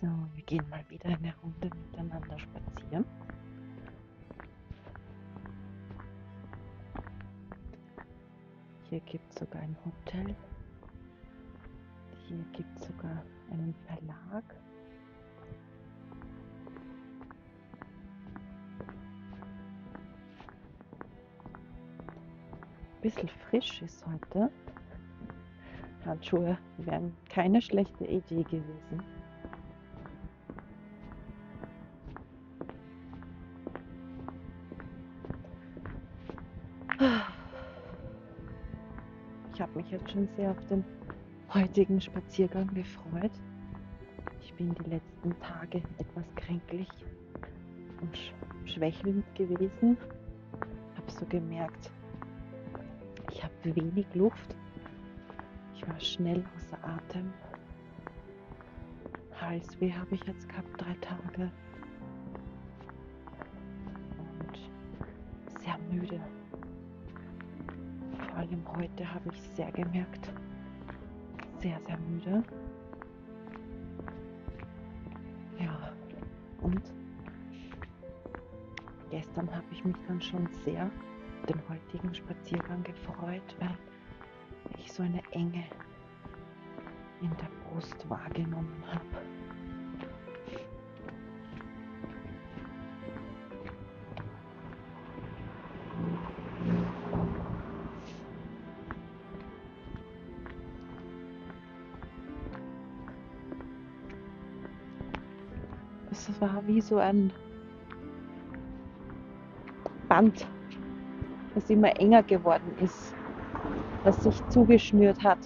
So, wir gehen mal wieder eine Runde miteinander spazieren. Hier gibt es sogar ein Hotel. Hier gibt es sogar einen Verlag. Bisschen frisch ist heute. Handschuhe wären keine schlechte Idee gewesen. Ich habe mich jetzt schon sehr auf den heutigen Spaziergang gefreut. Ich bin die letzten Tage etwas kränklich und schwächelnd gewesen. Habe so gemerkt, ich habe wenig Luft. Ich war schnell außer Atem. Halsweh habe ich jetzt gehabt, 3 Tage. Und sehr müde. Vor allem heute habe ich sehr gemerkt, sehr, sehr müde. Ja, und gestern habe ich mich dann schon sehr auf den heutigen Spaziergang gefreut, weil ich so eine Enge in der Brust wahrgenommen habe. Es war wie so ein Band, das immer enger geworden ist, das sich zugeschnürt hat.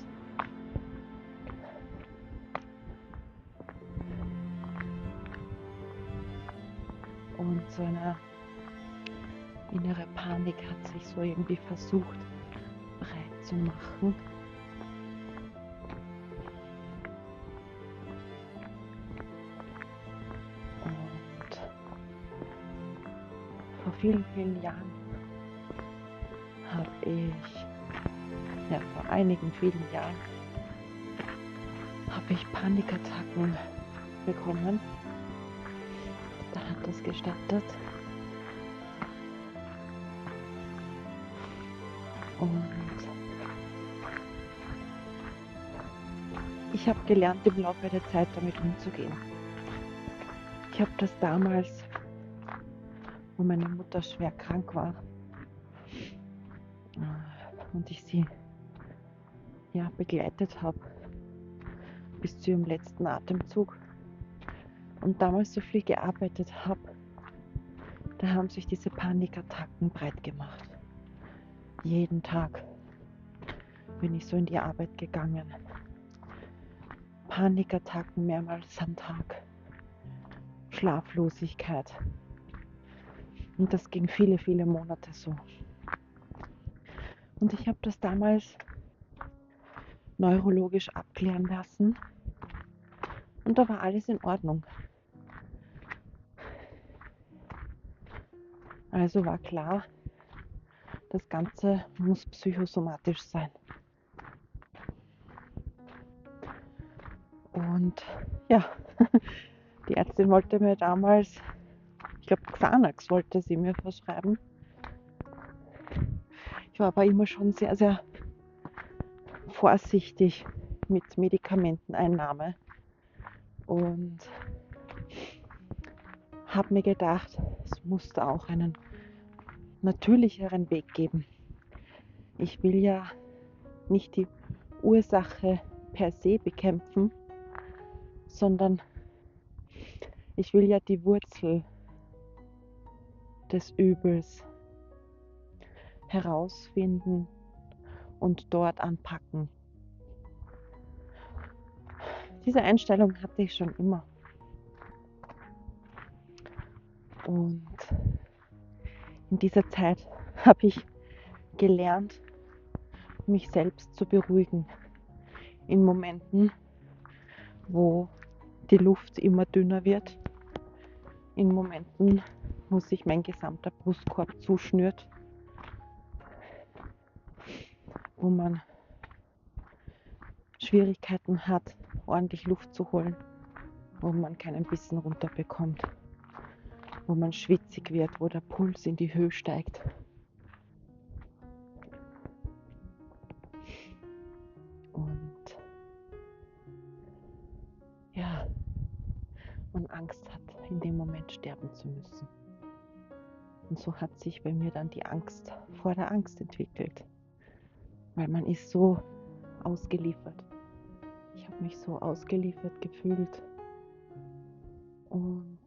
Und so eine innere Panik hat sich so irgendwie versucht breit zu machen. Und vor vielen, vielen Jahren vor einigen vielen Jahren habe ich Panikattacken bekommen. Da hat das gestartet. Und ich habe gelernt, im Laufe der Zeit damit umzugehen. Ich habe das damals, wo meine Mutter schwer krank war und ich sie begleitet habe bis zu ihrem letzten Atemzug und damals so viel gearbeitet habe, da haben sich diese Panikattacken breit gemacht. Jeden Tag bin ich so in die Arbeit gegangen. Panikattacken mehrmals am Tag. Schlaflosigkeit. Und das ging viele, viele Monate so. Und ich habe das damals neurologisch abklären lassen. Und da war alles in Ordnung. Also war klar, das Ganze muss psychosomatisch sein. Und ja, die Ärztin wollte mir damals, ich glaube Xanax wollte sie mir verschreiben. Ich war aber immer schon sehr, sehr vorsichtig mit Medikamenteneinnahme und habe mir gedacht, es muss da auch einen natürlicheren Weg geben. Ich will ja nicht die Ursache per se bekämpfen, sondern ich will ja die Wurzel des Übels herausfinden und dort anpacken. Diese Einstellung hatte ich schon immer. Und in dieser Zeit habe ich gelernt, mich selbst zu beruhigen. In Momenten, wo die Luft immer dünner wird. In Momenten, wo sich mein gesamter Brustkorb zuschnürt. Wo man Schwierigkeiten hat, ordentlich Luft zu holen wo man keinen Bissen runterbekommt, wo man schwitzig wird, wo der Puls in die Höhe steigt. Und ja, man Angst hat, in dem Moment sterben zu müssen. Und so hat sich bei mir dann die Angst vor der Angst entwickelt, weil man ist so ausgeliefert. Ich habe mich so ausgeliefert gefühlt und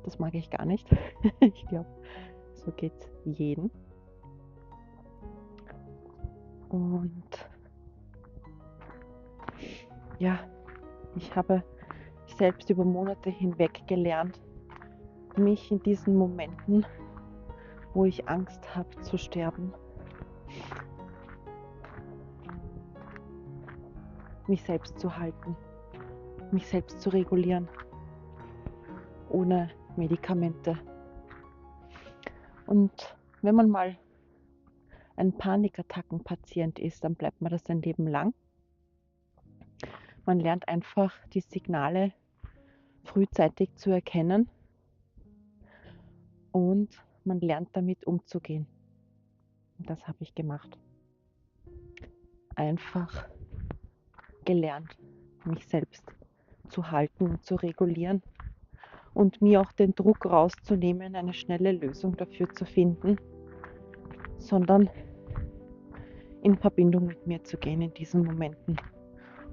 das mag ich gar nicht. Ich glaube, so geht es jedem. Und ja, ich habe selbst über Monate hinweg gelernt, mich in diesen Momenten, wo ich Angst habe zu sterben, mich selbst zu halten, mich selbst zu regulieren, ohne Medikamente. Und wenn man mal ein Panikattackenpatient ist, dann bleibt man das sein Leben lang. Man lernt einfach die Signale frühzeitig zu erkennen und man lernt damit umzugehen. Und das habe ich gemacht. Einfach gelernt, mich selbst zu halten und zu regulieren und mir auch den Druck rauszunehmen, eine schnelle Lösung dafür zu finden, sondern in Verbindung mit mir zu gehen in diesen Momenten,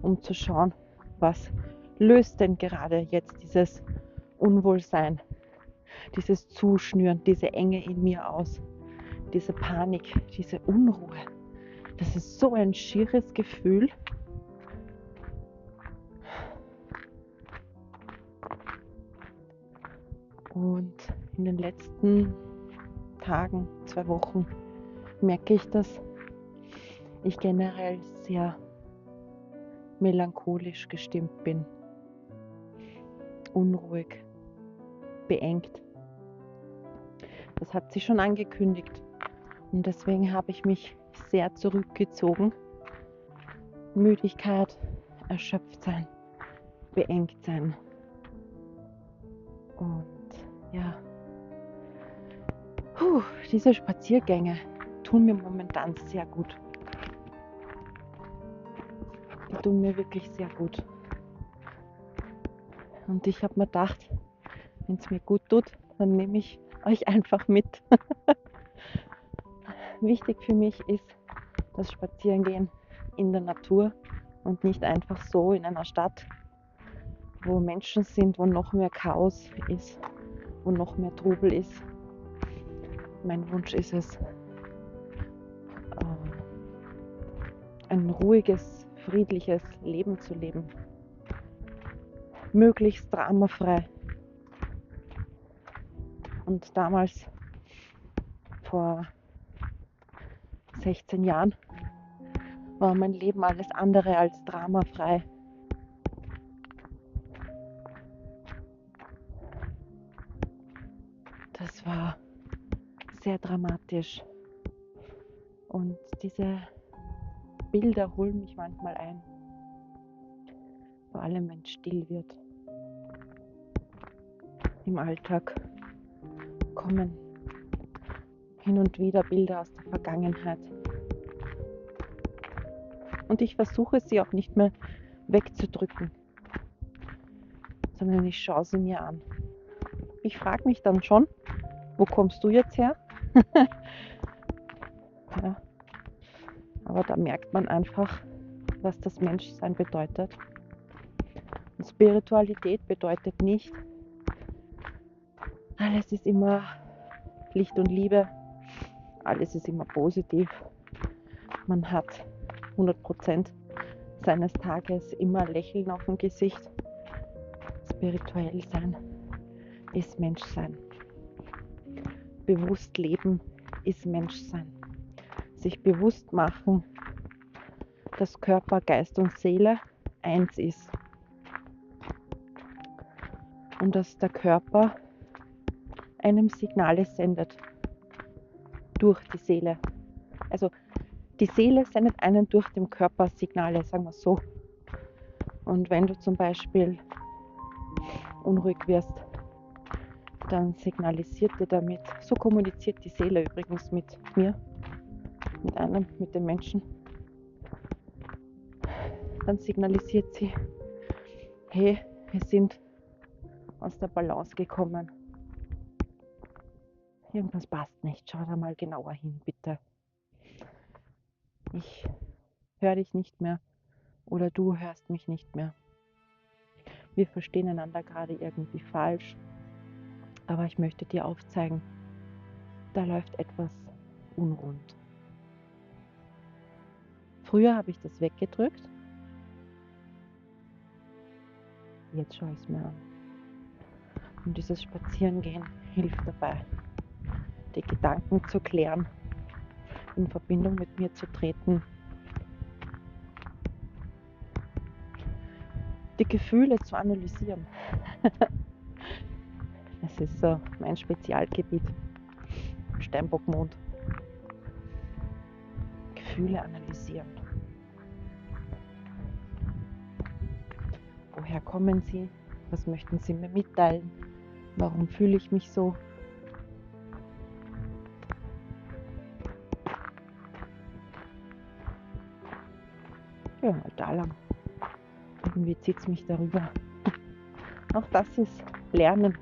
um zu schauen, was löst denn gerade jetzt dieses Unwohlsein, dieses Zuschnüren, diese Enge in mir aus, diese Panik, diese Unruhe. Das ist so ein schieres Gefühl. Und in den letzten Tagen, 2 Wochen, merke ich, dass ich generell sehr melancholisch gestimmt bin, unruhig, beengt. Das hat sich schon angekündigt und deswegen habe ich mich sehr zurückgezogen. Müdigkeit, erschöpft sein, beengt sein. Und ja, diese Spaziergänge tun mir momentan sehr gut. Die tun mir wirklich sehr gut. Und ich habe mir gedacht, wenn es mir gut tut, dann nehme ich euch einfach mit. Wichtig für mich ist das Spazierengehen in der Natur und nicht einfach so in einer Stadt, wo Menschen sind, wo noch mehr Chaos ist, wo noch mehr Trubel ist. Mein Wunsch ist es, ein ruhiges, friedliches Leben zu leben. Möglichst dramafrei. Und damals, vor 16 Jahren, war mein Leben alles andere als dramafrei. Das war sehr dramatisch. Und diese Bilder holen mich manchmal ein. Vor allem, wenn es still wird. Im Alltag kommen hin und wieder Bilder aus der Vergangenheit. Und ich versuche sie auch nicht mehr wegzudrücken, sondern ich schaue sie mir an. Ich frage mich dann schon, wo kommst du jetzt her? Ja, aber da merkt man einfach, was das Menschsein bedeutet. Und Spiritualität bedeutet nicht, alles ist immer Licht und Liebe, alles ist immer positiv. Man hat 100% seines Tages immer Lächeln auf dem Gesicht. Spirituell sein ist Menschsein. Bewusst leben ist Menschsein. Sich bewusst machen, dass Körper, Geist und Seele eins ist. Und dass der Körper einem Signale sendet durch die Seele. Also die Seele sendet einen durch den Körper Signale, sagen wir so. Und wenn du zum Beispiel unruhig wirst, dann signalisiert dir damit, so kommuniziert die Seele übrigens mit mir, mit dem Menschen, dann signalisiert sie, hey, wir sind aus der Balance gekommen. Irgendwas passt nicht, schau da mal genauer hin, bitte. Ich höre dich nicht mehr oder du hörst mich nicht mehr. Wir verstehen einander gerade irgendwie falsch, aber ich möchte dir aufzeigen, da läuft etwas unrund. Früher habe ich das weggedrückt, jetzt schaue ich es mir an. Und dieses Spazierengehen hilft dabei, die Gedanken zu klären, in Verbindung mit mir zu treten, die Gefühle zu analysieren. Es ist so mein Spezialgebiet, Steinbockmond. Gefühle analysieren. Woher kommen sie? Was möchten sie mir mitteilen? Warum fühle ich mich so? Ja, da lang. Irgendwie zieht es mich darüber. Auch das ist Lernen,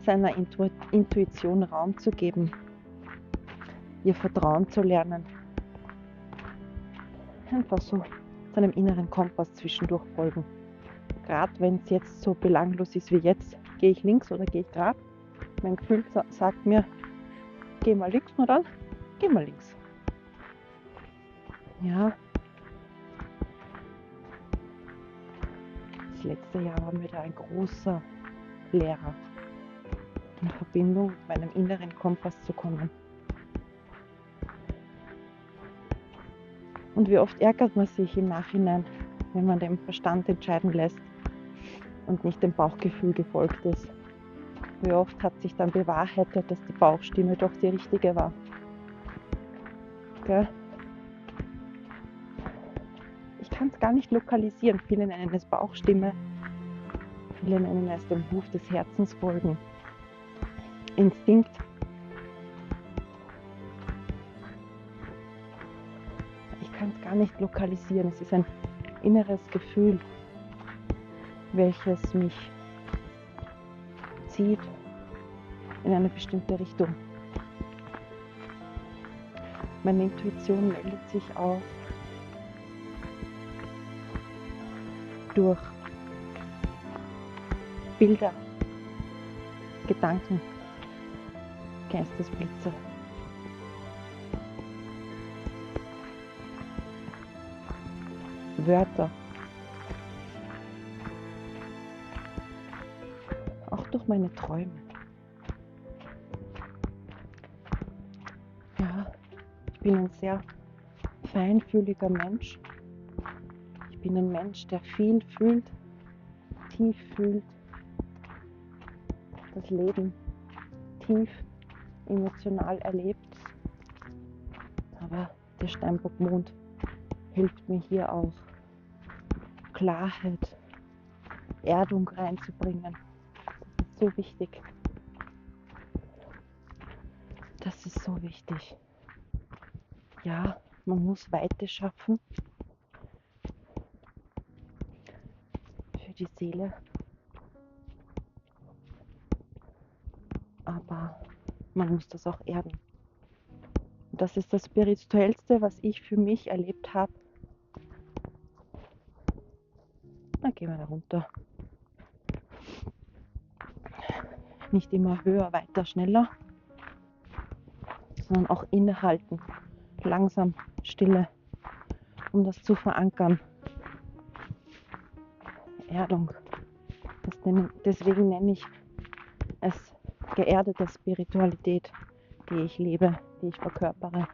seiner Intuition Raum zu geben, ihr Vertrauen zu lernen. Einfach so seinem inneren Kompass zwischendurch folgen. Gerade wenn es jetzt so belanglos ist wie jetzt, gehe ich links oder gehe ich gerade? Mein Gefühl sagt mir, geh mal links, nur dann, geh mal links. Ja, das letzte Jahr war mir da ein großer Lehrer, in Verbindung mit meinem inneren Kompass zu kommen. Und wie oft ärgert man sich im Nachhinein, wenn man dem Verstand entscheiden lässt und nicht dem Bauchgefühl gefolgt ist. Wie oft hat sich dann bewahrheitet, dass die Bauchstimme doch die richtige war. Gell? Ich kann es gar nicht lokalisieren. Viele nennen es Bauchstimme, viele nennen es dem Ruf des Herzens folgen. Instinkt. Ich kann es gar nicht lokalisieren. Es ist ein inneres Gefühl, welches mich zieht in eine bestimmte Richtung. Meine Intuition meldet sich auf durch Bilder, Gedanken, Geistesblitze. Wörter. Auch durch meine Träume. Ja, ich bin ein sehr feinfühliger Mensch. Ich bin ein Mensch, der viel fühlt, tief fühlt, das Leben tief emotional erlebt. Aber der Steinbockmond hilft mir hier auch, Klarheit, Erdung reinzubringen. Das ist so wichtig. Das ist so wichtig. Ja, man muss Weite schaffen für die Seele. Aber man muss das auch erden. Und das ist das Spirituellste, was ich für mich erlebt habe. Dann gehen wir da runter. Nicht immer höher, weiter, schneller, sondern auch innehalten. Langsam, Stille, um das zu verankern. Erdung. Deswegen nenne ich es geerdete Spiritualität, die ich lebe, die ich verkörpere.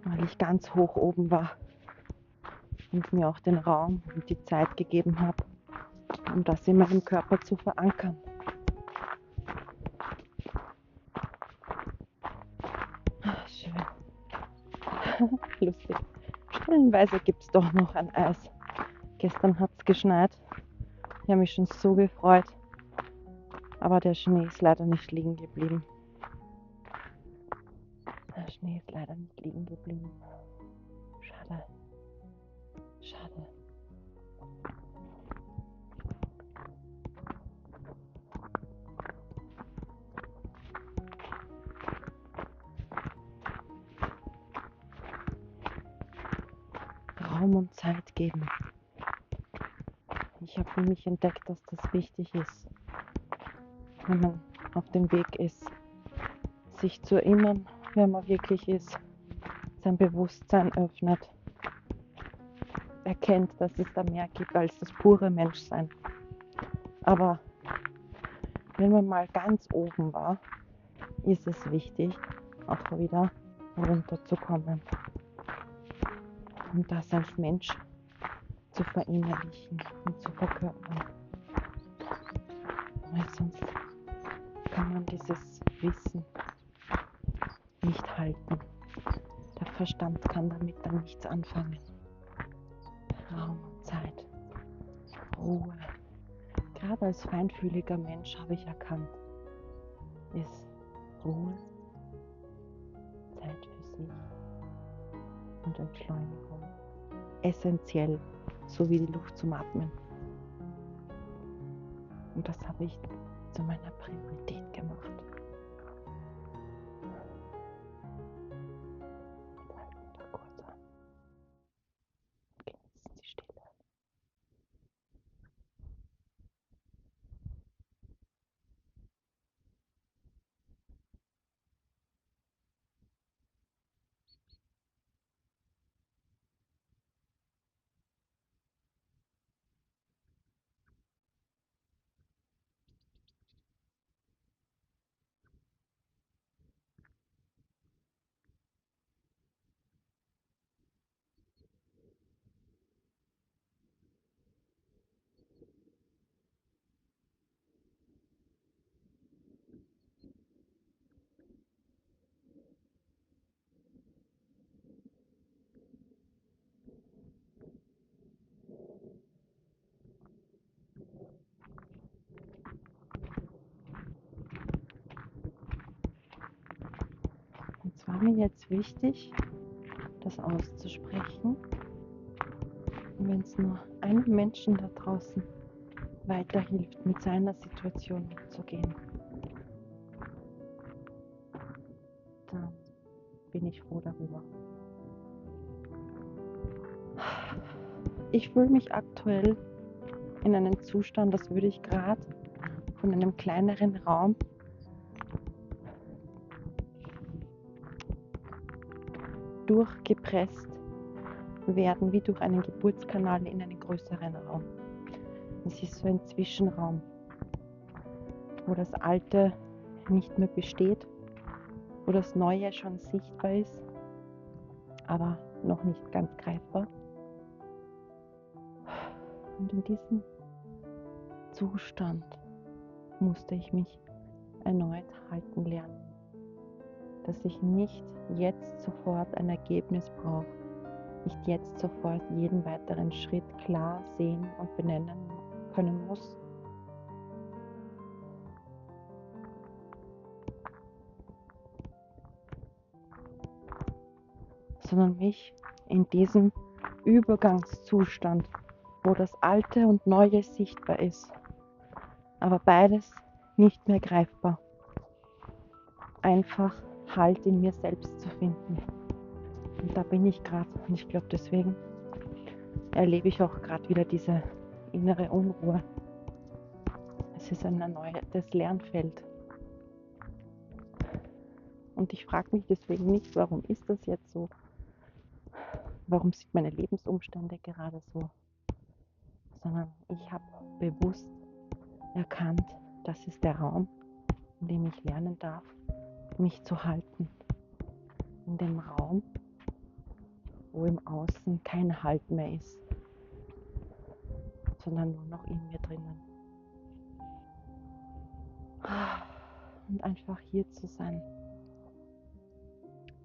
Weil ich ganz hoch oben war und mir auch den Raum und die Zeit gegeben habe, um das in meinem Körper zu verankern. Schön. Lustig. Stellenweise gibt es doch noch ein Eis. Gestern hat es geschneit Ich habe mich schon so gefreut, aber der Schnee ist leider nicht liegen geblieben. Der Schnee ist leider nicht liegen geblieben. Schade. Schade. Raum und Zeit geben. Ich habe für mich entdeckt, dass das wichtig ist, wenn man auf dem Weg ist, sich zu erinnern, wer man wirklich ist, sein Bewusstsein öffnet, erkennt, dass es da mehr gibt als das pure Menschsein. Aber wenn man mal ganz oben war, ist es wichtig, auch wieder runterzukommen und das als Mensch zu verinnerlichen und zu verkörpern. Weil sonst kann man dieses Wissen nicht halten. Der Verstand kann damit dann nichts anfangen. Raum und Zeit, Ruhe. Gerade als feinfühliger Mensch habe ich erkannt, ist Ruhe, Zeit für sich und Entschleunigung essentiell, so wie die Luft zum Atmen. Und das habe ich zu meiner Priorität gemacht. Jetzt halten wir da kurz an. Genießen die Stille. Und es war mir jetzt wichtig, das auszusprechen. Und wenn es nur einem Menschen da draußen weiterhilft, mit seiner Situation umzugehen, dann bin ich froh darüber. Ich fühle mich aktuell in einem Zustand, als würde ich gerade von einem kleineren Raum durchgepresst werden, wie durch einen Geburtskanal in einen größeren Raum. Es ist so ein Zwischenraum, wo das Alte nicht mehr besteht, wo das Neue schon sichtbar ist, aber noch nicht ganz greifbar. Und in diesem Zustand musste ich mich erneut halten lernen, dass ich nicht jetzt sofort ein Ergebnis brauche, nicht jetzt sofort jeden weiteren Schritt klar sehen und benennen können muss, sondern mich in diesem Übergangszustand, wo das Alte und Neue sichtbar ist, aber beides nicht mehr greifbar, einfach Halt in mir selbst zu finden. Und da bin ich gerade, und ich glaube, deswegen erlebe ich auch gerade wieder diese innere Unruhe. Es ist ein erneutes Lernfeld. Und ich frage mich deswegen nicht, warum ist das jetzt so? Warum sind meine Lebensumstände gerade so? Sondern ich habe bewusst erkannt, das ist der Raum, in dem ich lernen darf, mich zu halten. In dem Raum, wo im Außen kein Halt mehr ist, sondern nur noch in mir drinnen. Und einfach hier zu sein,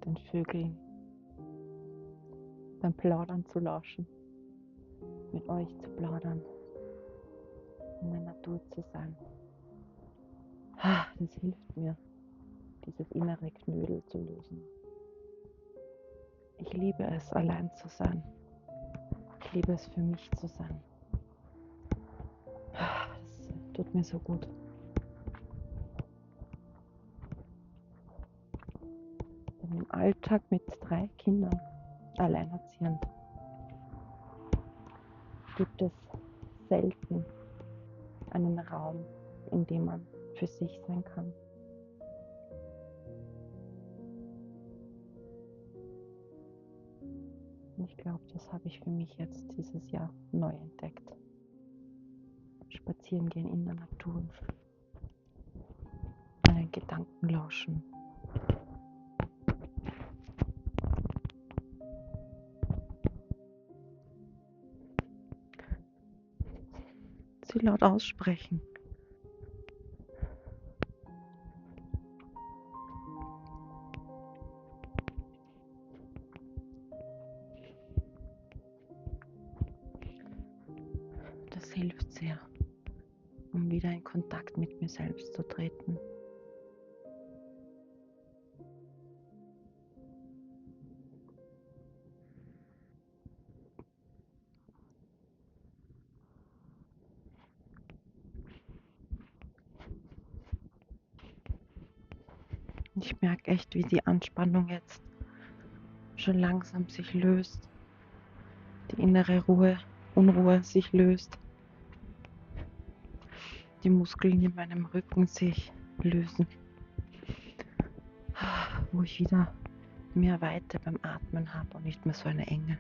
den Vögeln beim Plaudern zu lauschen, mit euch zu plaudern, in der Natur zu sein. Das hilft mir, dieses innere Knödel zu lösen. Ich liebe es, allein zu sein. Ich liebe es, für mich zu sein. Das tut mir so gut. Denn im Alltag mit 3 Kindern, alleinerziehend, gibt es selten einen Raum, in dem man für sich sein kann. Und ich glaube, das habe ich für mich jetzt dieses Jahr neu entdeckt. Spazieren gehen in der Natur, meinen Gedanken lauschen. Sie laut aussprechen. Das hilft sehr, um wieder in Kontakt mit mir selbst zu treten. Ich merke echt, wie die Anspannung jetzt schon langsam sich löst, die innere Unruhe sich löst, die Muskeln in meinem Rücken sich lösen, wo ich wieder mehr Weite beim Atmen habe und nicht mehr so eine Enge.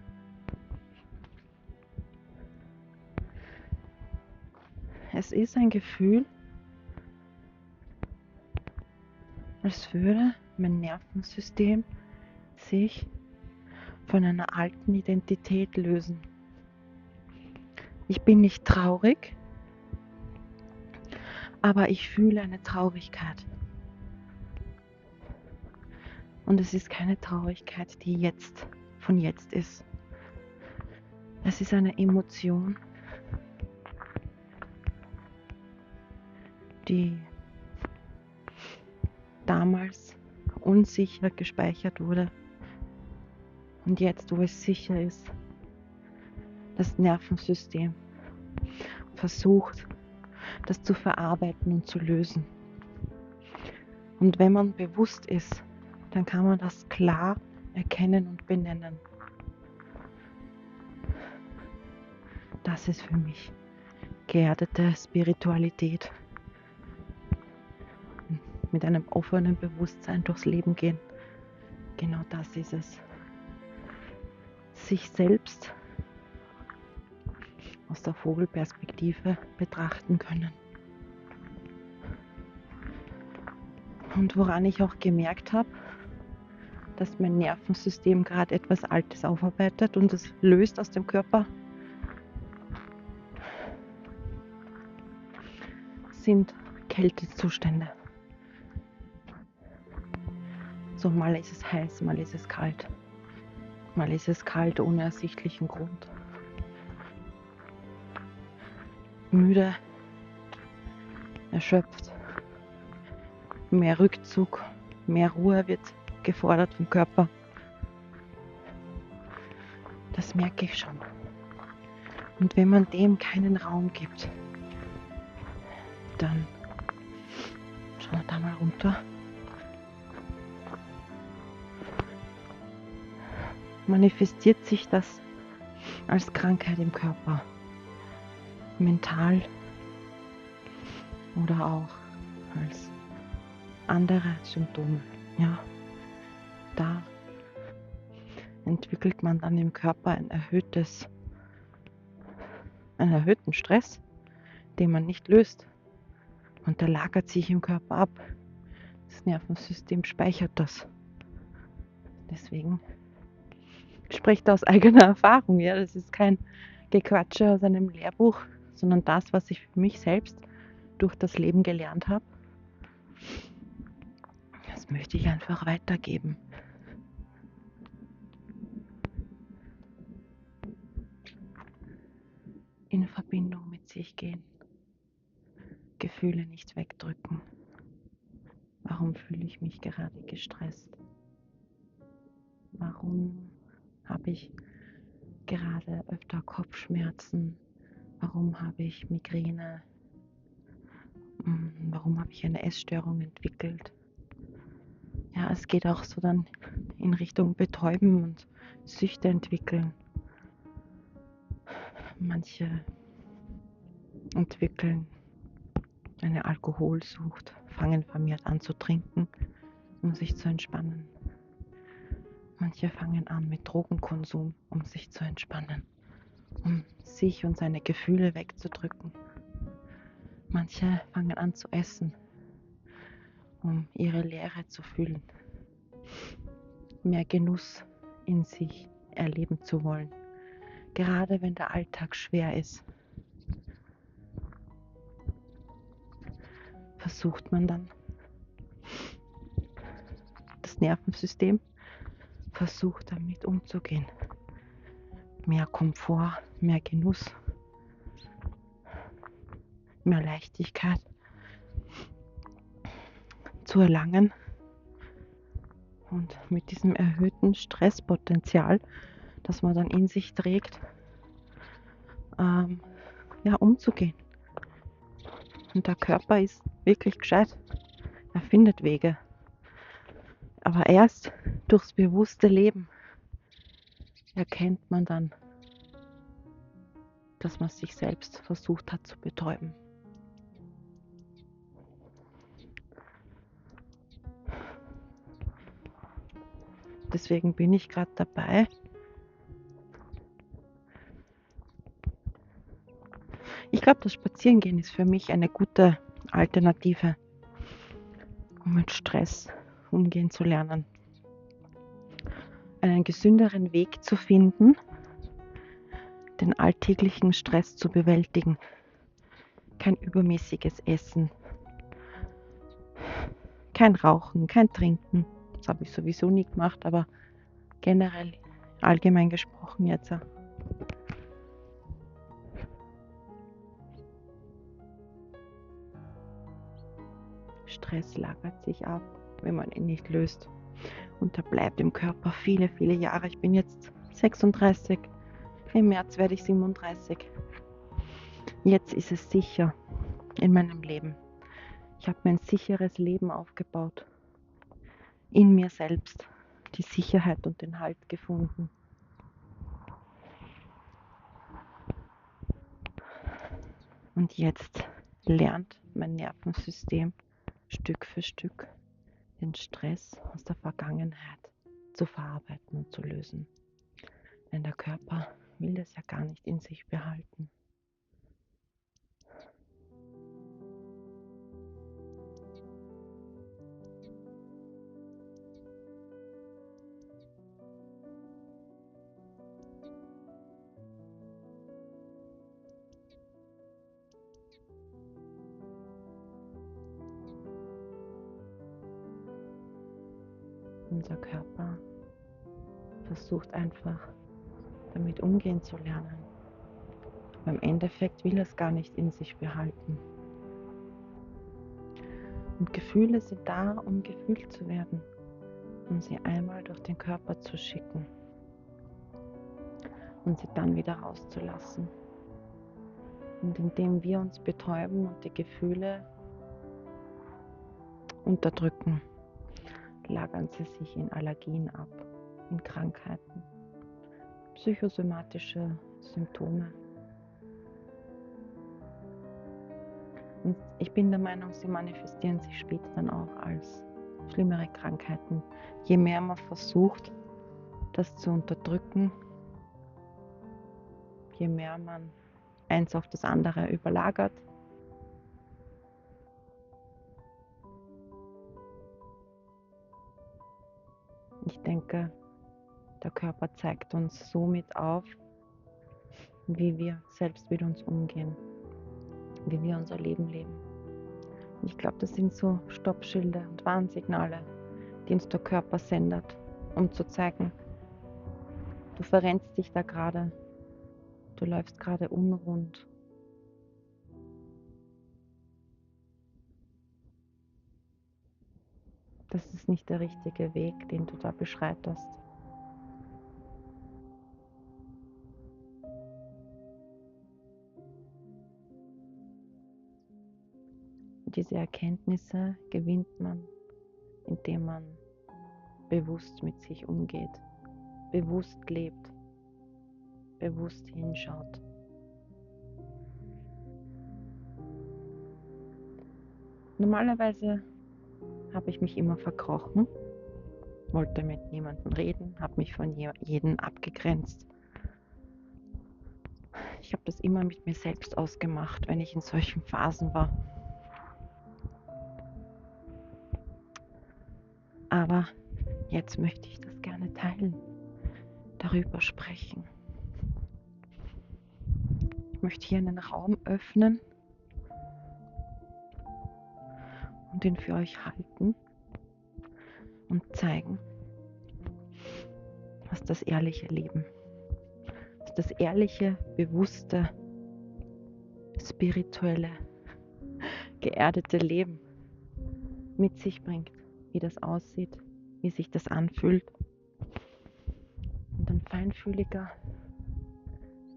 Es ist ein Gefühl, als würde mein Nervensystem sich von einer alten Identität lösen. Ich bin nicht traurig, aber ich fühle eine Traurigkeit. Und es ist keine Traurigkeit, die von jetzt ist. Es ist eine Emotion, die damals unsicher gespeichert wurde. Und jetzt, wo es sicher ist, das Nervensystem versucht, das zu verarbeiten und zu lösen. Und wenn man bewusst ist, dann kann man das klar erkennen und benennen. Das ist für mich geerdete Spiritualität. Mit einem offenen Bewusstsein durchs Leben gehen. Genau das ist es. Sich selbst aus der Vogelperspektive betrachten können. Und woran ich auch gemerkt habe, dass mein Nervensystem gerade etwas Altes aufarbeitet und es löst aus dem Körper, sind Kältezustände. So mal ist es heiß, mal ist es kalt. Mal ist es kalt ohne ersichtlichen Grund. Müde, erschöpft, mehr Rückzug, mehr Ruhe wird gefordert vom Körper. Das merke ich schon. Und wenn man dem keinen Raum gibt, dann schauen wir da mal runter. Manifestiert sich das als Krankheit im Körper, mental oder auch als andere Symptome. Ja, da entwickelt man dann im Körper einen erhöhten Stress, den man nicht löst. Und der lagert sich im Körper ab. Das Nervensystem speichert das. Deswegen spricht aus eigener Erfahrung. Ja, das ist kein Gequatsche aus einem Lehrbuch, sondern das, was ich für mich selbst durch das Leben gelernt habe. Das möchte ich einfach weitergeben. In Verbindung mit sich gehen. Gefühle nicht wegdrücken? Warum fühle ich mich gerade gestresst? Warum habe ich gerade öfter Kopfschmerzen? Warum habe ich Migräne? Warum habe ich eine Essstörung entwickelt? Ja, es geht auch so dann in Richtung Betäuben und Süchte entwickeln. Manche entwickeln eine Alkoholsucht, fangen vermehrt an zu trinken, um sich zu entspannen. Manche fangen an mit Drogenkonsum, um sich zu entspannen, um sich und seine Gefühle wegzudrücken. Manche fangen an zu essen, um ihre Leere zu fühlen, mehr Genuss in sich erleben zu wollen, gerade wenn der Alltag schwer ist. Versucht man dann das Nervensystem versucht damit umzugehen. Mehr Komfort, mehr Genuss, mehr Leichtigkeit zu erlangen und mit diesem erhöhten Stresspotenzial, das man dann in sich trägt, umzugehen. Und der Körper ist wirklich gescheit. Er findet Wege. Aber erst durchs bewusste Leben erkennt man dann, dass man sich selbst versucht hat zu betäuben. Deswegen bin ich gerade dabei, ich glaube, das Spazierengehen ist für mich eine gute Alternative, um mit Stress umgehen zu lernen. Einen gesünderen Weg zu finden, den alltäglichen Stress zu bewältigen. Kein übermäßiges Essen, kein Rauchen, kein Trinken. Das habe ich sowieso nie gemacht, aber generell, allgemein gesprochen jetzt. Stress lagert sich ab, wenn man ihn nicht löst. Und er bleibt im Körper viele, viele Jahre. Ich bin jetzt 36, im März werde ich 37. Jetzt ist es sicher in meinem Leben. Ich habe mir ein sicheres Leben aufgebaut. In mir selbst die Sicherheit und den Halt gefunden. Und jetzt lernt mein Nervensystem Stück für Stück den Stress aus der Vergangenheit zu verarbeiten und zu lösen. Denn der Körper will das ja gar nicht in sich behalten. Unser Körper versucht einfach damit umgehen zu lernen. Aber im Endeffekt will er es gar nicht in sich behalten. Und Gefühle sind da, um gefühlt zu werden, um sie einmal durch den Körper zu schicken und sie dann wieder rauszulassen. Und indem wir uns betäuben und die Gefühle unterdrücken, lagern sie sich in Allergien ab, in Krankheiten, psychosomatische Symptome. Und ich bin der Meinung, sie manifestieren sich später dann auch als schlimmere Krankheiten. Je mehr man versucht, das zu unterdrücken, je mehr man eins auf das andere überlagert, ich denke, der Körper zeigt uns somit auf, wie wir selbst mit uns umgehen, wie wir unser Leben leben. Ich glaube, das sind so Stoppschilder und Warnsignale, die uns der Körper sendet, um zu zeigen, du verrennst dich da gerade, du läufst gerade unrund. Das ist nicht der richtige Weg, den du da beschreitest. Diese Erkenntnisse gewinnt man, indem man bewusst mit sich umgeht, bewusst lebt, bewusst hinschaut. Normalerweise habe ich mich immer verkrochen, wollte mit niemandem reden, habe mich von jedem abgegrenzt. Ich habe das immer mit mir selbst ausgemacht, wenn ich in solchen Phasen war. Aber jetzt möchte ich das gerne teilen, darüber sprechen. Ich möchte hier einen Raum öffnen und ihn für euch halten und zeigen, was das ehrliche Leben, was das ehrliche, bewusste, spirituelle, geerdete Leben mit sich bringt, wie das aussieht, wie sich das anfühlt. Und ein feinfühliger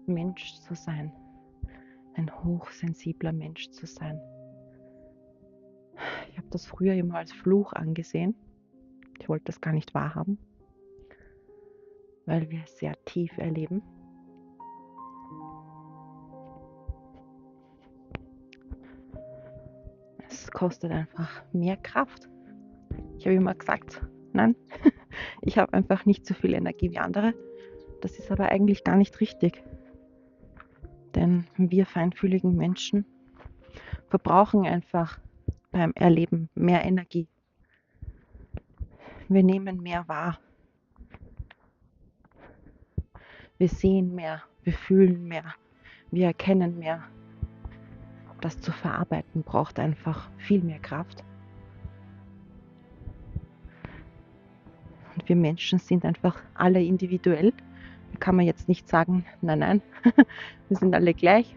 Mensch zu sein, ein hochsensibler Mensch zu sein. Ich habe das früher immer als Fluch angesehen. Ich wollte das gar nicht wahrhaben, weil wir es sehr tief erleben. Es kostet einfach mehr Kraft. Ich habe immer gesagt, nein, ich habe einfach nicht so viel Energie wie andere. Das ist aber eigentlich gar nicht richtig. Denn wir feinfühligen Menschen verbrauchen einfach beim Erleben mehr Energie. Wir nehmen mehr wahr. Wir sehen mehr, wir fühlen mehr, wir erkennen mehr. Das zu verarbeiten braucht einfach viel mehr Kraft. Und wir Menschen sind einfach alle individuell. Da kann man jetzt nicht sagen, nein, wir sind alle gleich.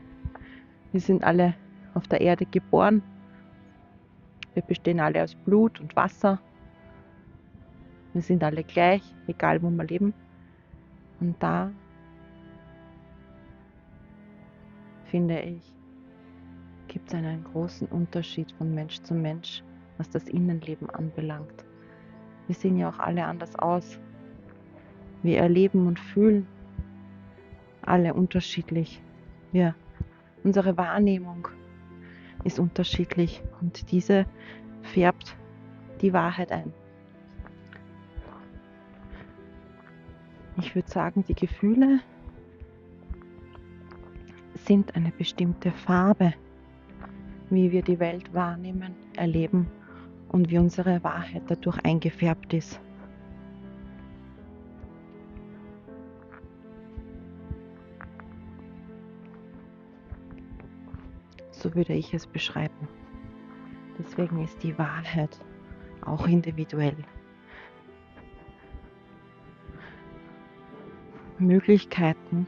Wir sind alle auf der Erde geboren. Wir bestehen alle aus Blut und Wasser. Wir sind alle gleich, egal wo wir leben. Und da finde ich, gibt es einen großen Unterschied von Mensch zu Mensch, was das Innenleben anbelangt. Wir sehen ja auch alle anders aus. Wir erleben und fühlen alle unterschiedlich. Unsere Wahrnehmung ist unterschiedlich und diese färbt die Wahrheit ein. Ich würde sagen, die Gefühle sind eine bestimmte Farbe, wie wir die Welt wahrnehmen, erleben und wie unsere Wahrheit dadurch eingefärbt ist. So würde ich es beschreiben. Deswegen ist die Wahrheit auch individuell. Möglichkeiten,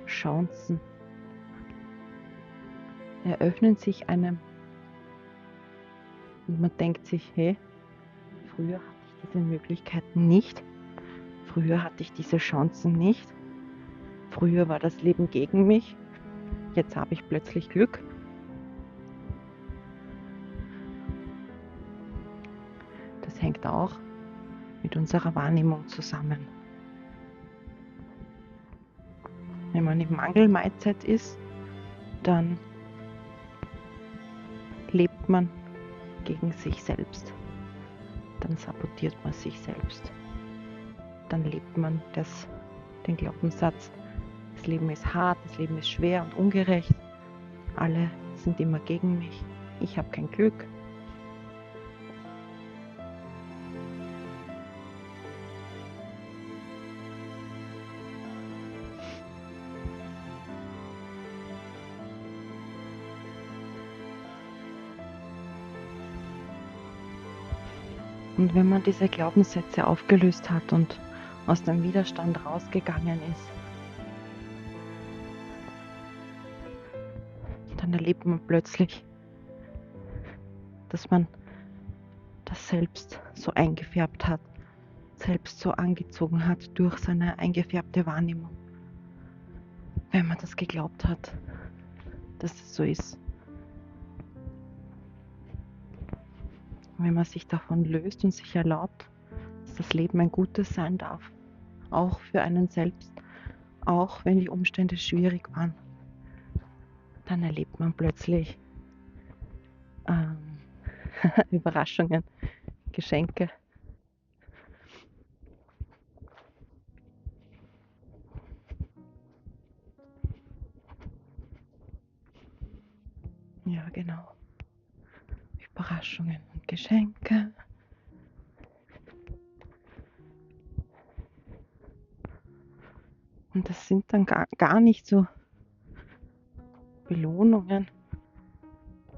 Chancen eröffnen sich einem und man denkt sich, hey, früher hatte ich diese Möglichkeiten nicht, früher hatte ich diese Chancen nicht, früher war das Leben gegen mich, jetzt habe ich plötzlich Glück. Das hängt auch mit unserer Wahrnehmung zusammen. Wenn man im Mangel-Mindset ist, dann lebt man gegen sich selbst. Dann sabotiert man sich selbst. Dann lebt man den Glaubenssatz, das Leben ist hart, das Leben ist schwer und ungerecht. Alle sind immer gegen mich. Ich habe kein Glück. Und wenn man diese Glaubenssätze aufgelöst hat und aus dem Widerstand rausgegangen ist, dann erlebt man plötzlich, dass das selbst so eingefärbt hat, selbst so angezogen hat durch seine eingefärbte Wahrnehmung. Wenn man das geglaubt hat, dass es so ist. Und wenn man sich davon löst und sich erlaubt, dass das Leben ein Gutes sein darf, auch für einen selbst, auch wenn die Umstände schwierig waren, dann erlebt man plötzlich Überraschungen, Geschenke. Ja, genau. Überraschungen und Geschenke. Und das sind dann gar nicht so Belohnungen.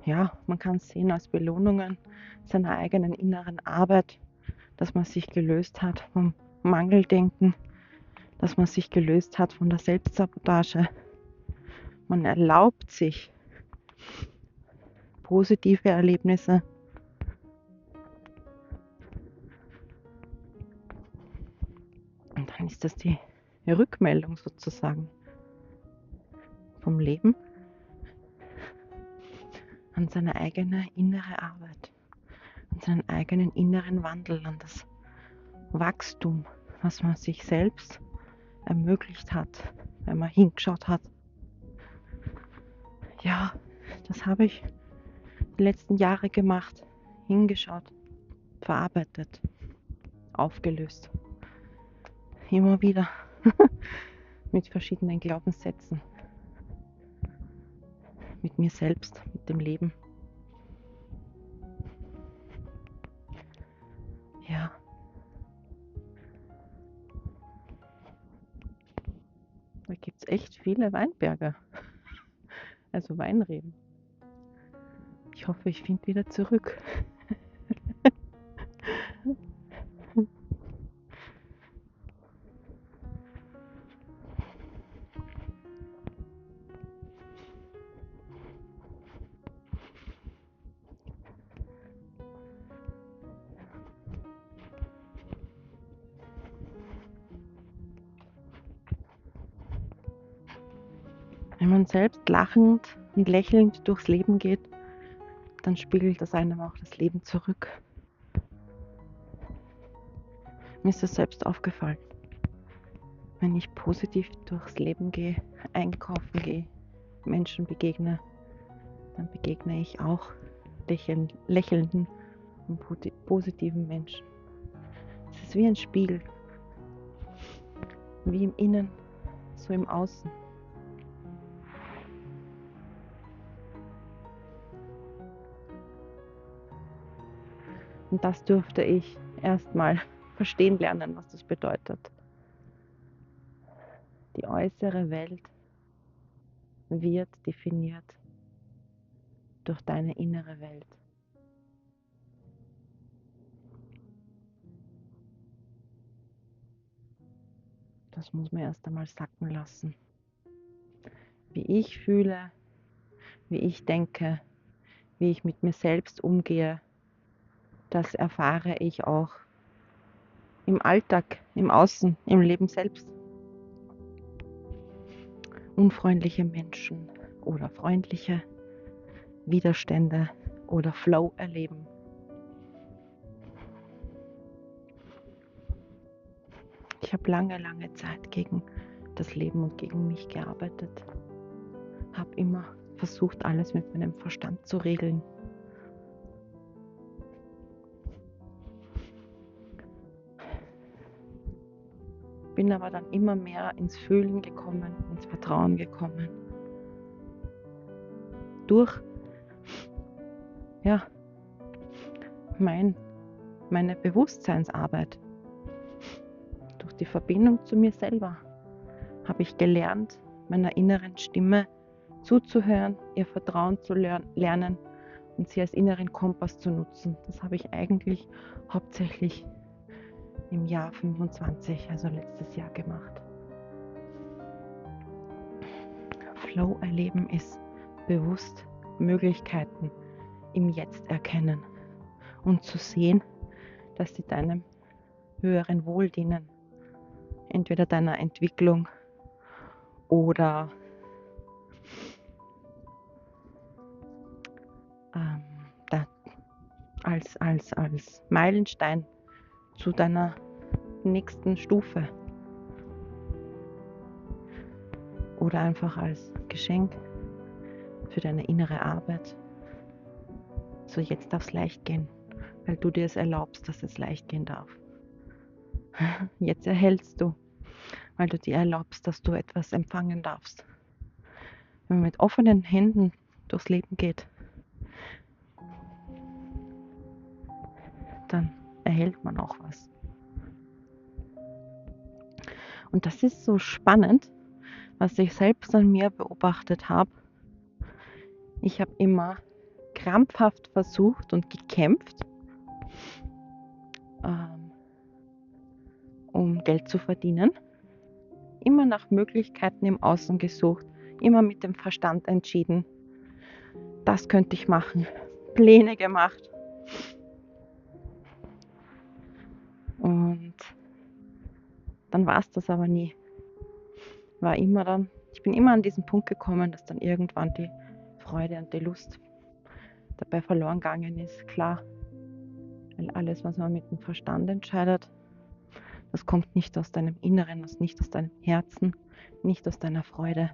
Ja, man kann es sehen als Belohnungen seiner eigenen inneren Arbeit, dass man sich gelöst hat vom Mangeldenken, dass man sich gelöst hat von der Selbstsabotage. Man erlaubt sich positive Erlebnisse. Und dann ist das die Rückmeldung sozusagen vom Leben an seine eigene innere Arbeit, an seinen eigenen inneren Wandel, an das Wachstum, was man sich selbst ermöglicht hat, wenn man hingeschaut hat. Ja, das habe ich die letzten Jahre gemacht, hingeschaut, verarbeitet, aufgelöst. Immer wieder mit verschiedenen Glaubenssätzen, mit mir selbst, mit dem Leben. Ja. Da gibt es echt viele Weinberge, also Weinreben. Ich hoffe, ich finde wieder zurück. Wenn man selbst lachend und lächelnd durchs Leben geht, dann spiegelt das einem auch das Leben zurück. Mir ist das selbst aufgefallen. Wenn ich positiv durchs Leben gehe, einkaufen gehe, Menschen begegne, dann begegne ich auch lächelnden und positiven Menschen. Es ist wie ein Spiegel, wie im Innen, so im Außen. Und das durfte ich erstmal verstehen lernen, was das bedeutet. Die äußere Welt wird definiert durch deine innere Welt. Das muss man erst einmal sacken lassen. Wie ich fühle, wie ich denke, wie ich mit mir selbst umgehe, das erfahre ich auch im Alltag, im Außen, im Leben selbst. Unfreundliche Menschen oder freundliche Widerstände oder Flow erleben. Ich habe lange Zeit gegen das Leben und gegen mich gearbeitet. Habe immer versucht, alles mit meinem Verstand zu regeln. Bin aber dann immer mehr ins Fühlen gekommen, ins Vertrauen gekommen. Durch meine Bewusstseinsarbeit, durch die Verbindung zu mir selber, habe ich gelernt, meiner inneren Stimme zuzuhören, ihr Vertrauen zu lernen und sie als inneren Kompass zu nutzen. Das habe ich eigentlich hauptsächlich im Jahr 25, also letztes Jahr gemacht. Flow erleben ist bewusst Möglichkeiten im Jetzt erkennen und zu sehen, dass sie deinem höheren Wohl dienen. Entweder deiner Entwicklung oder da, als Meilenstein zu deiner nächsten Stufe oder einfach als Geschenk für deine innere Arbeit. So, jetzt darf es leicht gehen, weil du dir es erlaubst, dass es leicht gehen darf. Jetzt erhältst du, weil du dir erlaubst, dass du etwas empfangen darfst. Wenn man mit offenen Händen durchs Leben geht, dann erhält man auch was. Und das ist so spannend, was ich selbst an mir beobachtet habe. Ich habe immer krampfhaft versucht und gekämpft, um Geld zu verdienen. Immer nach Möglichkeiten im Außen gesucht, immer mit dem Verstand entschieden, das könnte ich machen, Pläne gemacht. Und dann war es das aber nie. Ich bin immer an diesen Punkt gekommen, dass dann irgendwann die Freude und die Lust dabei verloren gegangen ist. Klar, weil alles, was man mit dem Verstand entscheidet, das kommt nicht aus deinem Inneren, das nicht aus deinem Herzen, nicht aus deiner Freude.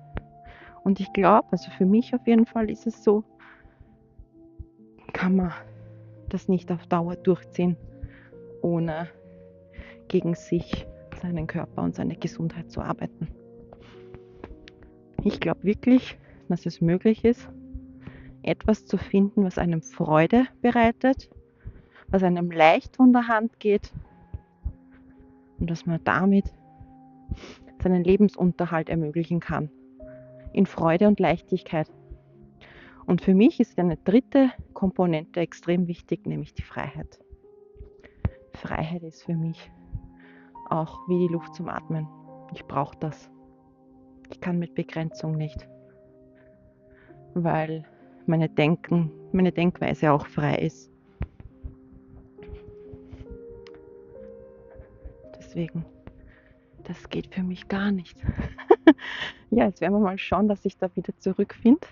Und ich glaube, also für mich auf jeden Fall ist es so, kann man das nicht auf Dauer durchziehen, ohne gegen sich, seinen Körper und seine Gesundheit zu arbeiten. Ich glaube wirklich, dass es möglich ist, etwas zu finden, was einem Freude bereitet, was einem leicht von der Hand geht und dass man damit seinen Lebensunterhalt ermöglichen kann. In Freude und Leichtigkeit. Und für mich ist eine dritte Komponente extrem wichtig, nämlich die Freiheit. Freiheit ist für mich auch wie die Luft zum Atmen. Ich brauche das. Ich kann mit Begrenzung nicht, weil meine Denkweise auch frei ist. Deswegen, das geht für mich gar nicht. Ja, jetzt werden wir mal schauen, dass ich da wieder zurückfinde.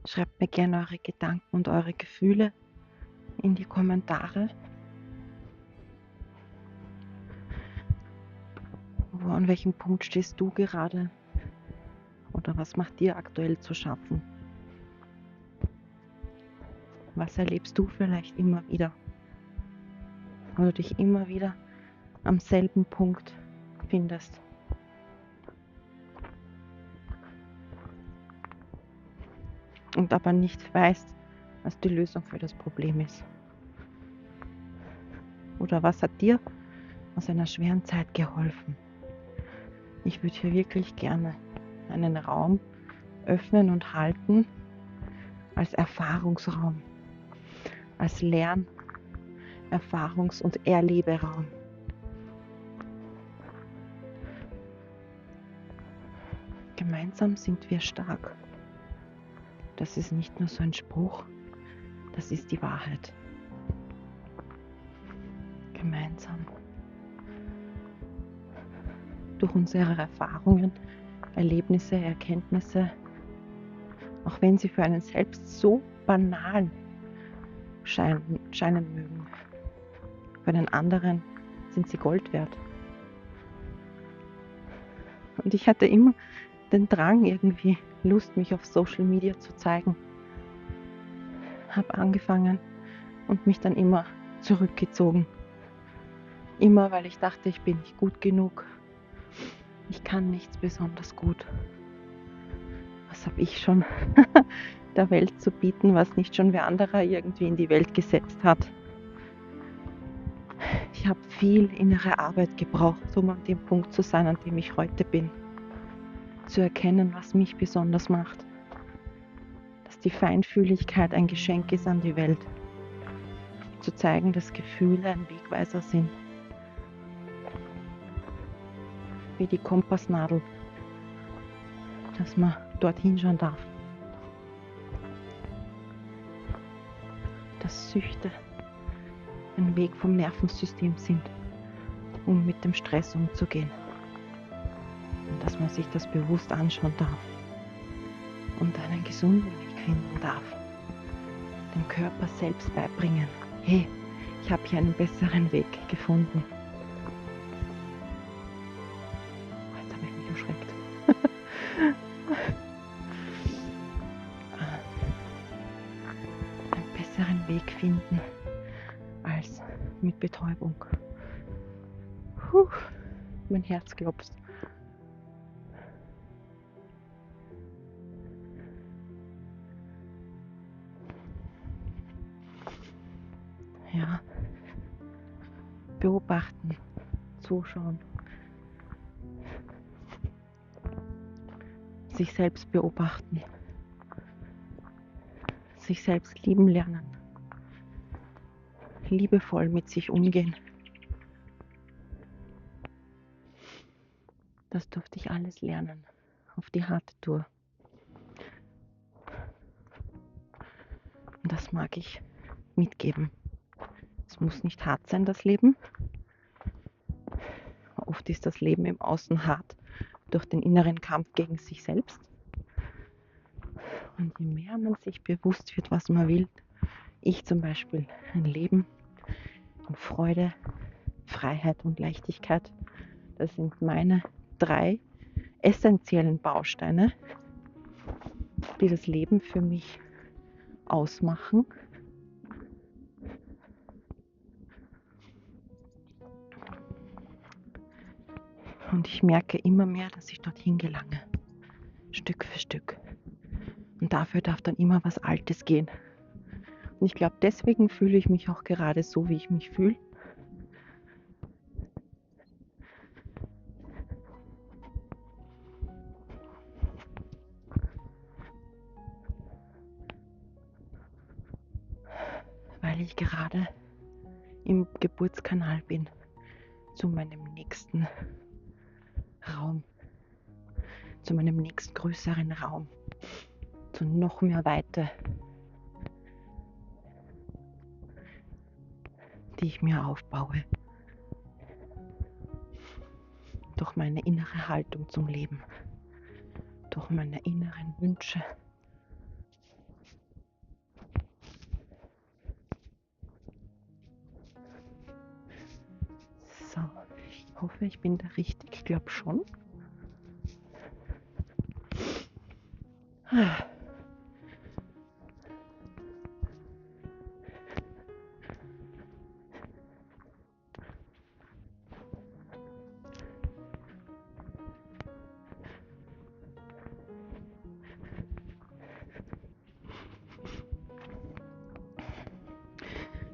Schreibt mir gerne eure Gedanken und eure Gefühle in die Kommentare. An welchem Punkt stehst du gerade? Oder was macht dir aktuell zu schaffen? Was erlebst du vielleicht immer wieder? Wo du dich immer wieder am selben Punkt findest? Und aber nicht weißt, was die Lösung für das Problem ist. Oder was hat dir aus einer schweren Zeit geholfen? Ich würde hier wirklich gerne einen Raum öffnen und halten als Erfahrungsraum, als Lern-, Erfahrungs- und Erleberaum. Gemeinsam sind wir stark. Das ist nicht nur so ein Spruch, das ist die Wahrheit. Gemeinsam. Durch unsere Erfahrungen, Erlebnisse, Erkenntnisse, auch wenn sie für einen selbst so banal scheinen mögen, für einen anderen sind sie Gold wert. Und ich hatte immer den Drang, irgendwie Lust, mich auf Social Media zu zeigen. Habe angefangen und mich dann immer zurückgezogen. Immer, weil ich dachte, ich bin nicht gut genug. Ich kann nichts besonders gut. Was habe ich schon der Welt zu bieten, was nicht schon wer anderer irgendwie in die Welt gesetzt hat? Ich habe viel innere Arbeit gebraucht, um an dem Punkt zu sein, an dem ich heute bin. Zu erkennen, was mich besonders macht. Dass die Feinfühligkeit ein Geschenk ist an die Welt. Zu zeigen, dass Gefühle ein Wegweiser sind. Wie die Kompassnadel, dass man dorthin schauen darf. dass Süchte ein Weg vom Nervensystem sind, um mit dem Stress umzugehen. Und dass man sich das bewusst anschauen darf und einen gesunden Weg finden darf. Dem Körper selbst beibringen, hey, ich habe hier einen besseren Weg gefunden. Jetzt habe ich mich erschreckt. Einen besseren Weg finden als mit Betäubung. Mein Herz klopft. Ja, beobachten, zuschauen, sich selbst beobachten, sich selbst lieben lernen, liebevoll mit sich umgehen. Das durfte ich alles lernen, auf die harte Tour. Und das mag ich mitgeben. Es muss nicht hart sein, das Leben. Oft ist das Leben im Außen hart durch den inneren Kampf gegen sich selbst. Und je mehr man sich bewusst wird, was man will, ich zum Beispiel ein Leben in Freude, Freiheit und Leichtigkeit, das sind meine 3 essentiellen Bausteine, die das Leben für mich ausmachen. Und ich merke immer mehr, dass ich dorthin gelange, Stück für Stück. Und dafür darf dann immer was Altes gehen. Und ich glaube, deswegen fühle ich mich auch gerade so, wie ich mich fühle. Weil ich gerade im Geburtskanal bin zu meinem nächsten Raum, zu meinem nächsten größeren Raum, zu noch mehr Weite, die ich mir aufbaue, durch meine innere Haltung zum Leben, durch meine inneren Wünsche. So, ich hoffe, ich bin da richtig, ich glaube schon.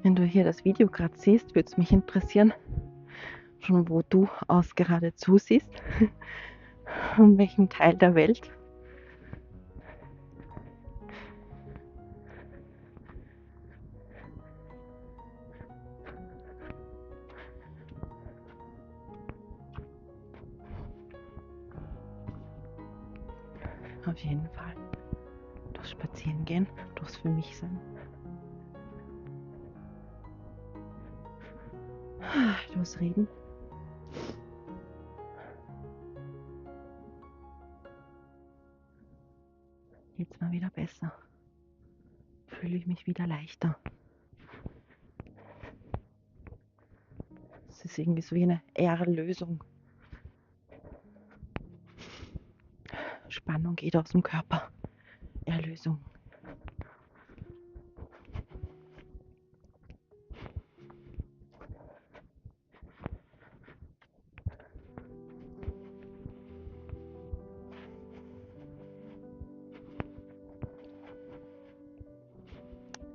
Wenn du hier das Video gerade siehst, würde es mich interessieren, schon wo du aus gerade zusiehst, in welchem Teil der Welt. Auf jeden Fall durchs Spazierengehen, durchs Für mich sein. Durchs Reden. Jetzt mal wieder besser. Fühle ich mich wieder leichter. Es ist irgendwie so wie eine Erlösung. Spannung geht aus dem Körper. Erlösung.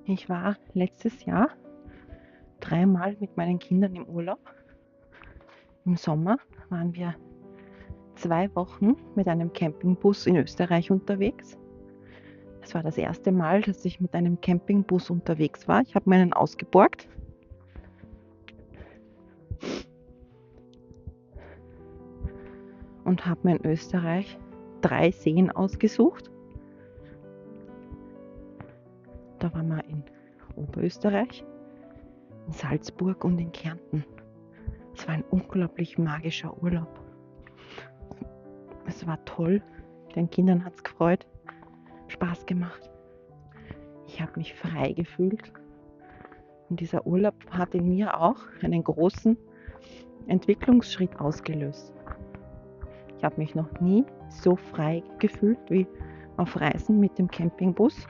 Ich war letztes Jahr 3-mal mit meinen Kindern im Urlaub. Im Sommer waren wir 2 Wochen mit einem Campingbus in Österreich unterwegs. Es war das erste Mal, dass ich mit einem Campingbus unterwegs war. Ich habe mir einen ausgeborgt. Und habe mir in Österreich 3 Seen ausgesucht. Da waren wir in Oberösterreich, in Salzburg und in Kärnten. Es war ein unglaublich magischer Urlaub. Es war toll, den Kindern hat es gefreut, Spaß gemacht. Ich habe mich frei gefühlt und dieser Urlaub hat in mir auch einen großen Entwicklungsschritt ausgelöst. Ich habe mich noch nie so frei gefühlt wie auf Reisen mit dem Campingbus.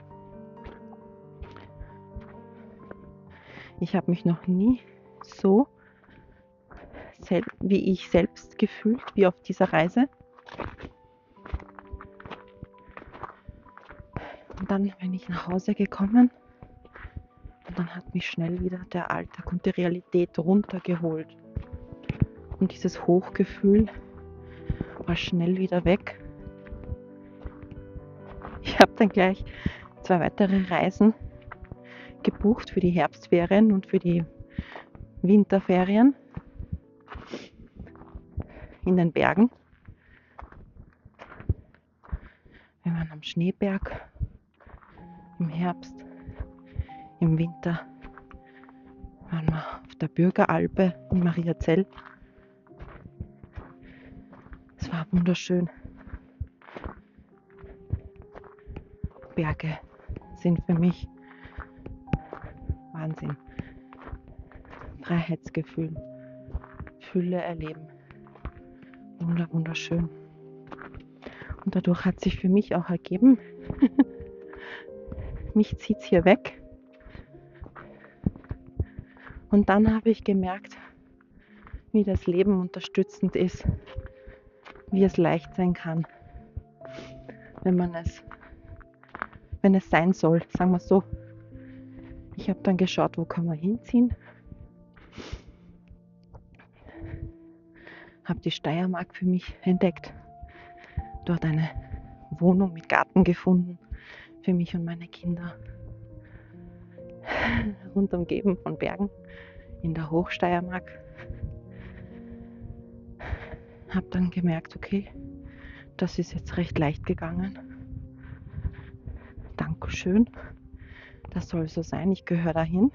Ich habe mich noch nie so wie ich selbst gefühlt wie auf dieser Reise. Und dann bin ich nach Hause gekommen und dann hat mich schnell wieder der Alltag und die Realität runtergeholt. Und dieses Hochgefühl war schnell wieder weg. Ich habe dann gleich 2 weitere Reisen gebucht für die Herbstferien und für die Winterferien in den Bergen. Wir waren am Schneeberg im Herbst, im Winter waren wir auf der Bürgeralpe in Mariazell. Es war wunderschön. Berge sind für mich Wahnsinn. Freiheitsgefühl, Fülle erleben. Wunderschön. Und dadurch hat sich für mich auch ergeben, mich zieht es hier weg. Und dann habe ich gemerkt, wie das Leben unterstützend ist, wie es leicht sein kann, wenn es sein soll, sagen wir so. Ich habe dann geschaut, wo kann man hinziehen. Habe die Steiermark für mich entdeckt. Dort eine Wohnung mit Garten gefunden für mich und meine Kinder. Rund umgeben von Bergen in der Hochsteiermark. Habe dann gemerkt, okay, das ist jetzt recht leicht gegangen. Dankeschön. Das soll so sein, ich gehöre dahin.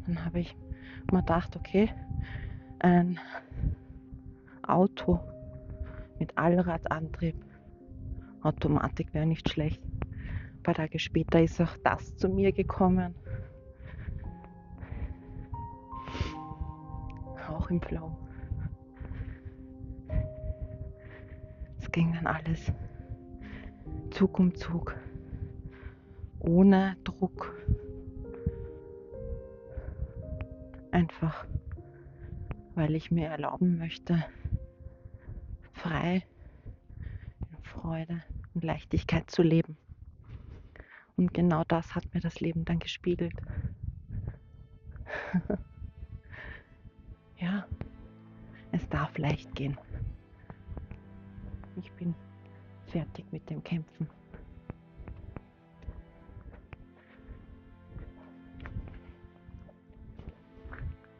Dann habe ich mir gedacht, okay, ein Auto mit Allradantrieb, Automatik wäre nicht schlecht. Ein paar Tage später ist auch das zu mir gekommen. Auch im Flow. Es ging dann alles Zug um Zug, ohne Druck. Einfach, weil ich mir erlauben möchte, frei, in Freude und Leichtigkeit zu leben. Und genau das hat mir das Leben dann gespiegelt. Ja, es darf leicht gehen. Ich bin fertig mit dem Kämpfen.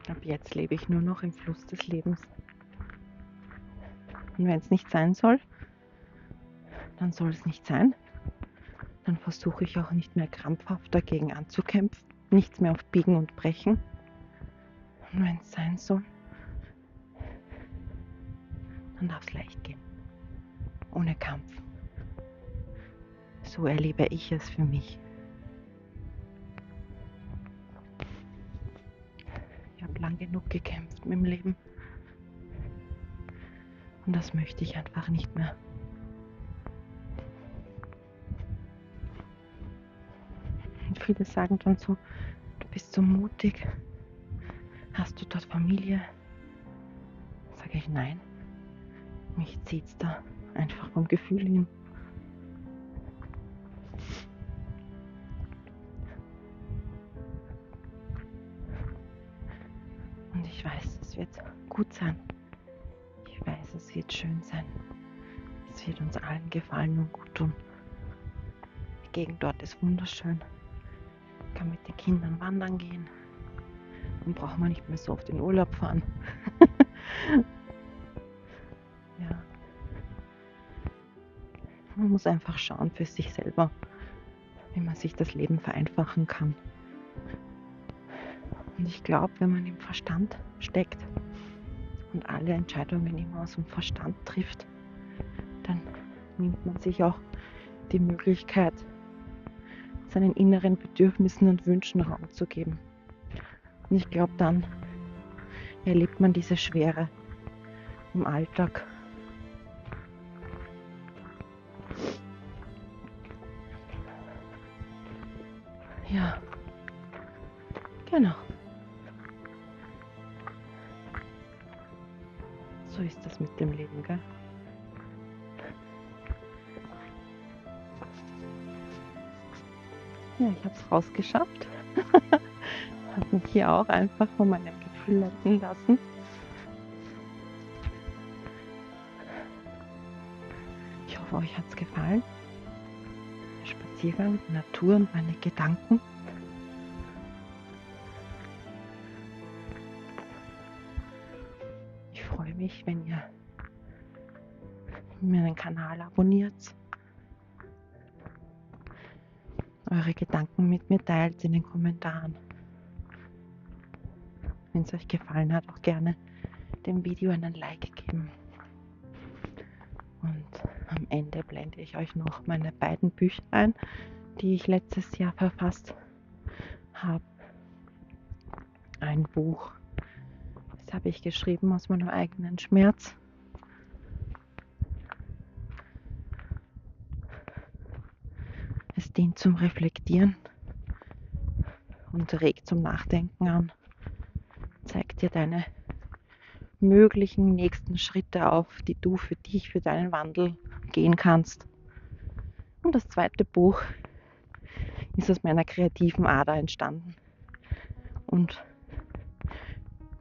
Ab jetzt lebe ich nur noch im Fluss des Lebens. Und wenn es nicht sein soll, dann soll es nicht sein. Dann versuche ich auch nicht mehr krampfhaft dagegen anzukämpfen, nichts mehr auf Biegen und Brechen. Und wenn es sein soll, dann darf es leicht gehen, ohne Kampf. So erlebe ich es für mich. Ich habe lang genug gekämpft mit dem Leben und das möchte ich einfach nicht mehr. Und viele sagen dann so, du bist so mutig, hast du dort Familie? Sage ich nein, mich zieht's da einfach vom Gefühl hin. Und ich weiß, es wird gut sein. Ich weiß, es wird schön sein. Es wird uns allen gefallen und gut tun. Die Gegend dort ist wunderschön. Ich kann mit den Kindern wandern gehen. Dann braucht man nicht mehr so oft in Urlaub fahren. Ja. Man muss einfach schauen für sich selber, wie man sich das Leben vereinfachen kann. Und ich glaube, wenn man im Verstand steckt und alle Entscheidungen immer aus dem Verstand trifft, dann nimmt man sich auch die Möglichkeit, seinen inneren Bedürfnissen und Wünschen Raum zu geben. Und ich glaube, dann erlebt man diese Schwere im Alltag. Ja, genau. So ist das mit dem Leben, gell? Ja, ich habe es rausgeschafft. Habe mich hier auch einfach von meinem Gefühl leiten lassen. Ich hoffe, euch hat es gefallen. Der Spaziergang, die Natur und meine Gedanken. Ich freue mich, wenn ihr meinen Kanal abonniert, eure Gedanken mit mir teilt in den Kommentaren. Wenn es euch gefallen hat, auch gerne dem Video einen Like geben. Und am Ende blende ich euch noch meine beiden Bücher ein, die ich letztes Jahr verfasst habe. Ein Buch, das habe ich geschrieben aus meinem eigenen Schmerz. Es dient zum Reflektieren und regt zum Nachdenken an. Zeigt dir deine möglichen nächsten Schritte auf, die du für dich, für deinen Wandel gehen kannst. Und das zweite Buch ist aus meiner kreativen Ader entstanden und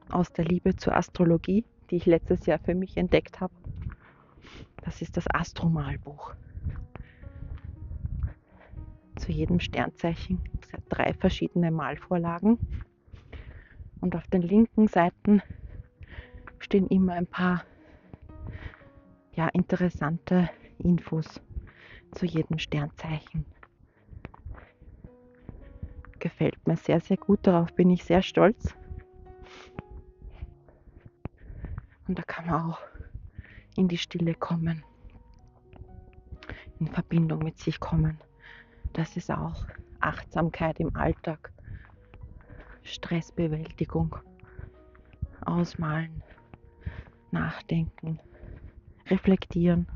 aus der Liebe zur Astrologie, die ich letztes Jahr für mich entdeckt habe. Das ist das Astromalbuch. Zu jedem Sternzeichen 3 verschiedene Malvorlagen. Und auf den linken Seiten stehen immer ein paar interessante Infos zu jedem Sternzeichen. Gefällt mir sehr, sehr gut. Darauf bin ich sehr stolz. Und da kann man auch in die Stille kommen, in Verbindung mit sich kommen. Das ist auch Achtsamkeit im Alltag, Stressbewältigung, ausmalen, nachdenken, reflektieren,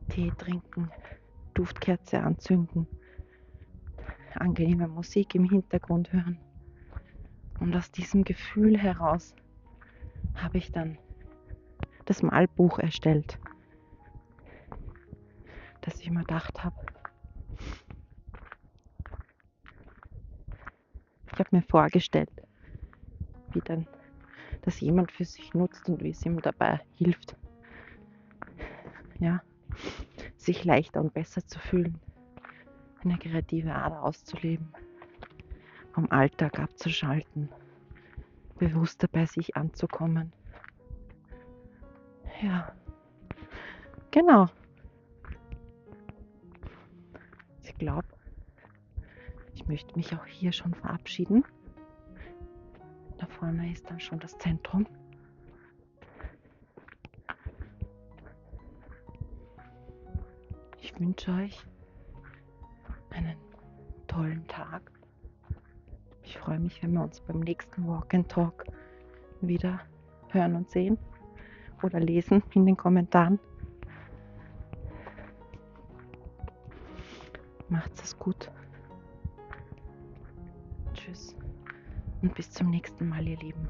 Tee trinken, Duftkerze anzünden, angenehme Musik im Hintergrund hören. Und aus diesem Gefühl heraus habe ich dann das Malbuch erstellt, dass ich mir gedacht habe, ich habe mir vorgestellt, wie dann das jemand für sich nutzt und wie es ihm dabei hilft, ja, sich leichter und besser zu fühlen, eine kreative Ader auszuleben, vom Alltag abzuschalten, bewusster bei sich anzukommen. Ja, genau. Ich glaube, ich möchte mich auch hier schon verabschieden. Da vorne ist dann schon das Zentrum. Ich wünsche euch einen tollen Tag. Ich freue mich, wenn wir uns beim nächsten Walk and Talk wieder hören und sehen oder lesen in den Kommentaren. Macht's es gut. Tschüss und bis zum nächsten Mal, ihr Lieben.